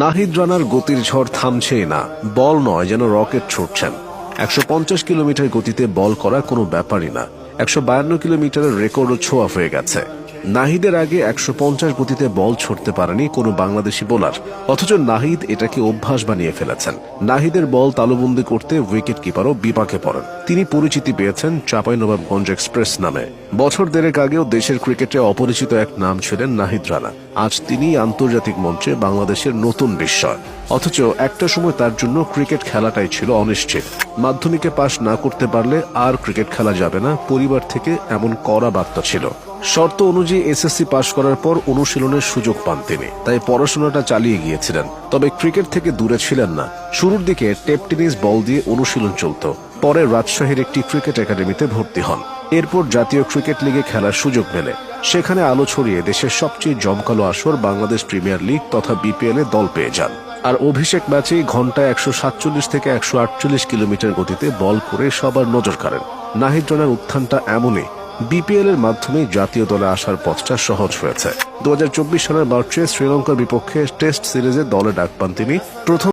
নাহিদ রানার গতির ঝড় থামছেই না, বল নয় যেন রকেট ছুটছেন। 150 কিলোমিটার গতিতে বল করা কোনো ব্যাপারই না। 152 কিলোমিটারের রেকর্ডও ছোঁয়া হয়ে গেছে। নাহিদের আগে 150 গতিতে বল ছুটতে পারেনি কোনো বাংলাদেশি বোলার, অথচ নাহিদ এটাকে অভ্যাস বানিয়ে ফেলেছেন। নাহিদের বল তালুবন্দি করতে উইকেট কিপারও বিপাকে পড়েন। তিনি পরিচিতি পেয়েছেন চাঁপাইনবাবগঞ্জ এক্সপ্রেস নামে। বছর দেড়েক আগেও দেশের ক্রিকেটে অপরিচিত এক নাম ছিলেন নাহিদ রানা। আজ তিনি আন্তর্জাতিক মঞ্চে বাংলাদেশের নতুন বিস্ময়। অথচ একটা সময় তার জন্য ক্রিকেট খেলাটাই ছিল অনিশ্চিত। মাধ্যমিকে পাশ না করতে পারলে আর ক্রিকেট খেলা যাবে না, পরিবার থেকে এমন কড়া বার্তা ছিল। শর্ত অনুযায়ী এসএসসি পাশ করার পর অনুশীলনের সুযোগ পান তিনি, তাই পড়াশোনাটা চালিয়ে গিয়েছিলেন। তবে ক্রিকেট থেকে দূরে ছিলেন না। শুরুর দিকে টেপ টেনিস বল দিয়ে অনুশীলন চলত। পরে রাজশাহীর একটি ক্রিকেট একাডেমিতে ভর্তি হন। এরপর জাতীয় ক্রিকেট লিগে খেলার সুযোগ মেলে। সেখানে আলো ছড়িয়ে দেশের সবচেয়ে জমকালো আসর বাংলাদেশ প্রিমিয়ার লিগ তথা বিপিএল এ দল পেয়ে যান। আর অভিষেক ম্যাচেই ঘন্টায় 147 থেকে 148 কিলোমিটার গতিতে বল করে সবার নজর কাড়েন। নাহিদ রানার উত্থানটা এমনই, বিপিএল এর মাধ্যমে জাতীয় দলে আসার পথটা সহজ হয়েছে। 2024 সালের মার্চে শ্রীলঙ্কার বিপক্ষে টেস্ট সিরিজে দলে ডাক পান তিনি। প্রথম